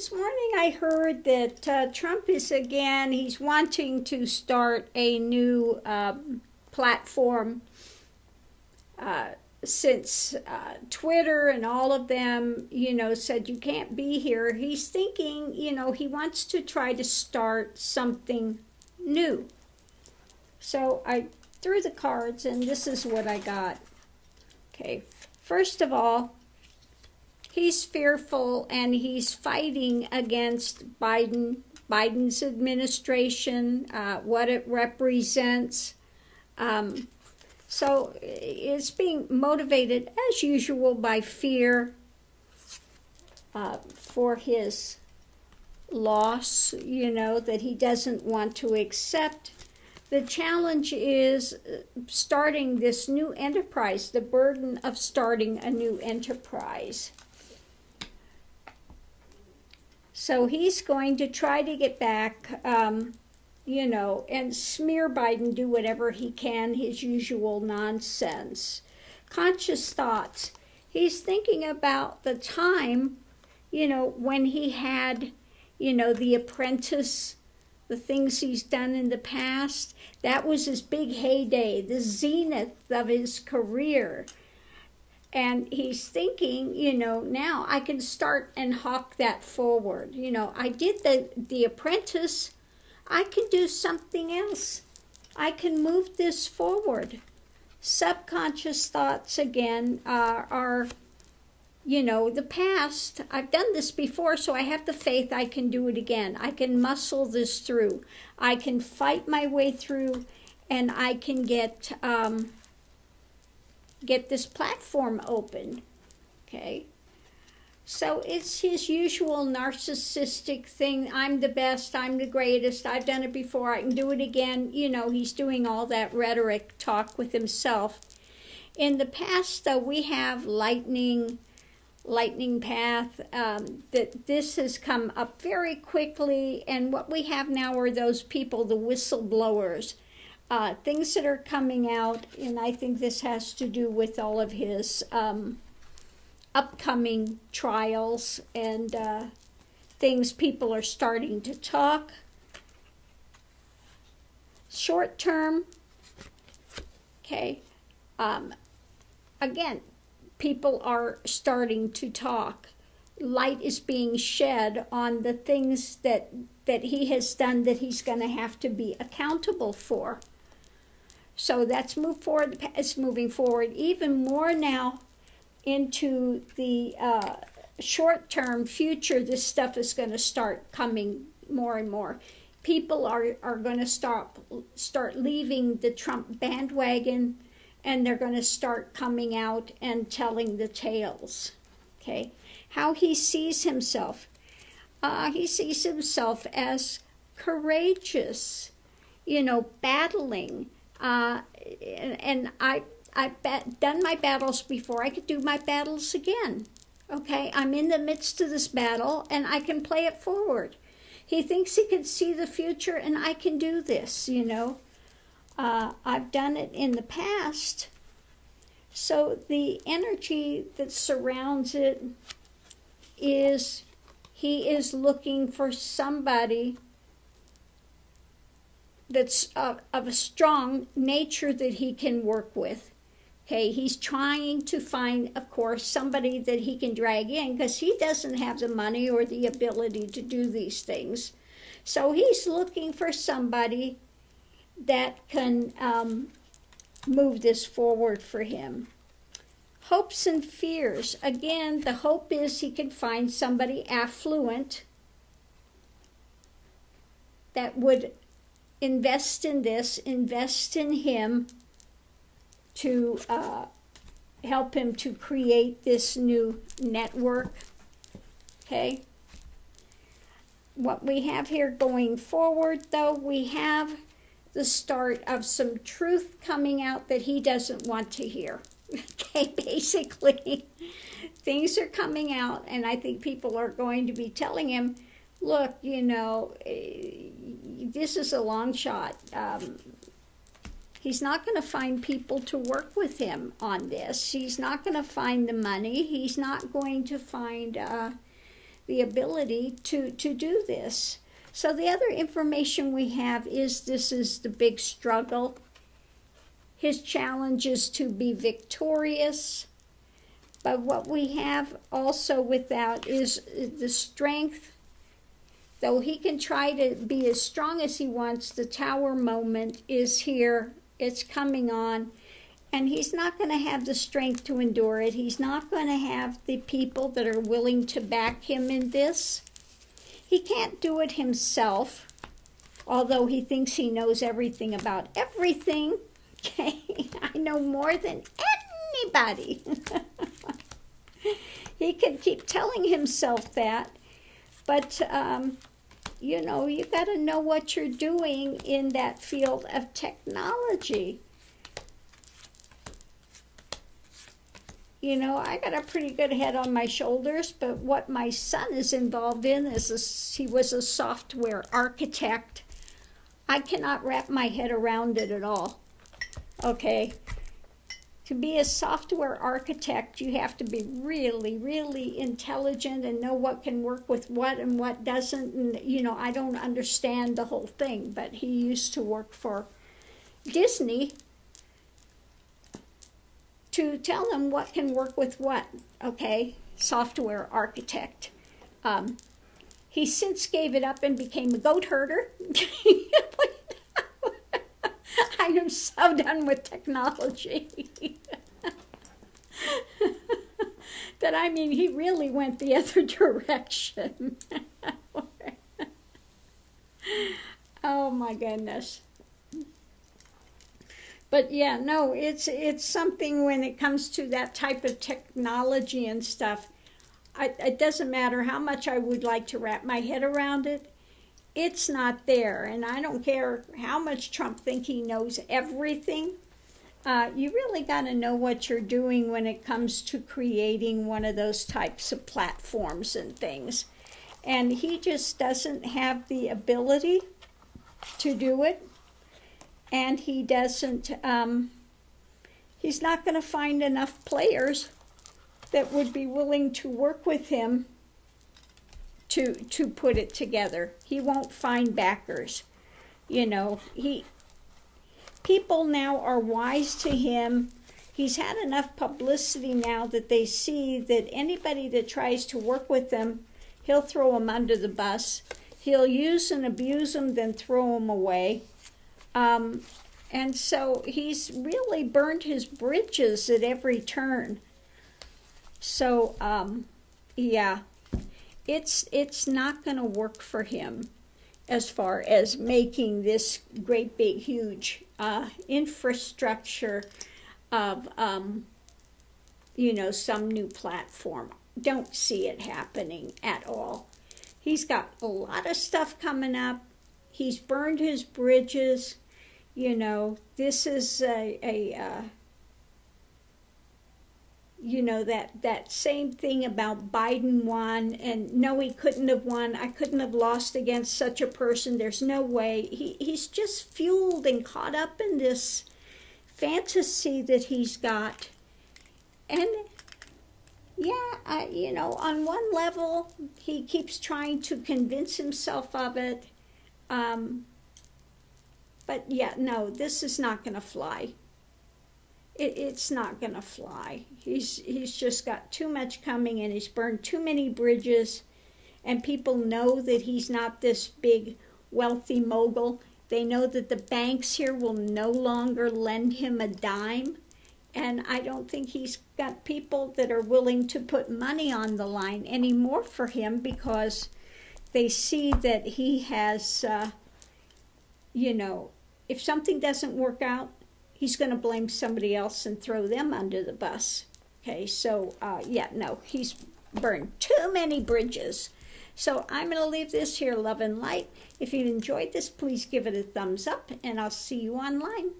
this morning I heard that Trump is again, he's wanting to start a new platform since Twitter and all of them, said you can't be here. He's thinking, he wants to try to start something new. So I threw the cards and this is what I got. Okay, first of all, he's fearful and he's fighting against Biden's administration, what it represents. So it's being motivated, as usual, by fear for his loss, that he doesn't want to accept. The challenge is starting this new enterprise, the burden of starting a new enterprise. So he's going to try to get back, and smear Biden, do whatever he can, his usual nonsense. Conscious thoughts. He's thinking about the time, when he had, The Apprentice, the things he's done in the past. That was his big heyday, the zenith of his career. And he's thinking, now I can start and hawk that forward. I did the Apprentice. I can do something else. I can move this forward. Subconscious thoughts, again, are the past. I've done this before, so I have the faith I can do it again. I can muscle this through. I can fight my way through, and I can get this platform open. Okay? So it's his usual narcissistic thing. I'm the best, I'm the greatest, I've done it before, I can do it again. He's doing all that rhetoric talk with himself. In the past, though, we have lightning path, that this has come up very quickly, and what we have now are those people, the whistleblowers, things that are coming out, and I think this has to do with all of his upcoming trials and things. People are starting to talk. Short term, okay, again, people are starting to talk. Light is being shed on the things that he has done that he's going to have to be accountable for. So that's moved forward. It's moving forward even more now into the short-term future. This stuff is going to start coming more and more. People are going to start leaving the Trump bandwagon, and they're going to start coming out and telling the tales. Okay, how he sees himself. He sees himself as courageous, battling. And I've done my battles before. I could do my battles again. Okay, I'm in the midst of this battle, and I can play it forward. He thinks he can see the future, and I can do this, I've done it in the past. So the energy that surrounds it is he is looking for somebody that's of a strong nature that he can work with. Okay, he's trying to find, of course, somebody that he can drag in because he doesn't have the money or the ability to do these things. So he's looking for somebody that can move this forward for him. Hopes and fears. Again, the hope is he can find somebody affluent that would invest in this, invest in him to help him to create this new network. Okay. What we have here going forward, though, we have the start of some truth coming out that he doesn't want to hear. Okay, basically, things are coming out, and I think people are going to be telling him, look, this is a long shot. He's not going to find people to work with him on this. He's not going to find the money. He's not going to find the ability to do this. So the other information we have is this is the big struggle. His challenge is to be victorious. But what we have also with that is the strength. Though he can try to be as strong as he wants, the tower moment is here. It's coming on. And he's not going to have the strength to endure it. He's not going to have the people that are willing to back him in this. He can't do it himself, although he thinks he knows everything about everything. Okay, I know more than anybody. He can keep telling himself that, but you know, you got to know what you're doing in that field of technology. You know, I got a pretty good head on my shoulders, but what my son is involved in is he was a software architect. I cannot wrap my head around it at all. Okay. To be a software architect, you have to be really, really intelligent and know what can work with what and what doesn't. And, you know, I don't understand the whole thing, but he used to work for Disney to tell them what can work with what, okay? Software architect. He since gave it up and became a goat herder. I am so done with technology. That, I mean, he really went the other direction. Oh my goodness. But yeah, no, it's something when it comes to that type of technology and stuff. It doesn't matter how much I would like to wrap my head around it. It's not there, and I don't care how much Trump thinks he knows everything. You really got to know what you're doing when it comes to creating one of those types of platforms and things. And he just doesn't have the ability to do it. And he doesn't, he's not going to find enough players that would be willing to work with him to put it together. He won't find backers. You know, people now are wise to him. He's had enough publicity now that they see that anybody that tries to work with them, he'll throw them under the bus. He'll use and abuse them, then throw them away. And so he's really burned his bridges at every turn. So, yeah. It's not going to work for him as far as making this great big huge infrastructure of you know, some new platform. Don't see it happening at all. He's got a lot of stuff coming up. He's burned his bridges. You know, this is you know, that same thing about Biden won, and no, he couldn't have won. I couldn't have lost against such a person. There's no way. He's just fueled and caught up in this fantasy that he's got. And, yeah, you know, on one level, he keeps trying to convince himself of it. But, yeah, no, this is not going to fly. It's not going to fly. He's just got too much coming, and he's burned too many bridges, and people know that he's not this big, wealthy mogul. They know that the banks here will no longer lend him a dime, and I don't think he's got people that are willing to put money on the line anymore for him because they see that he has, you know, if something doesn't work out, he's going to blame somebody else and throw them under the bus. Okay, so, yeah, no, he's burned too many bridges. So I'm going to leave this here, love and light. If you enjoyed this, please give it a thumbs up, and I'll see you online.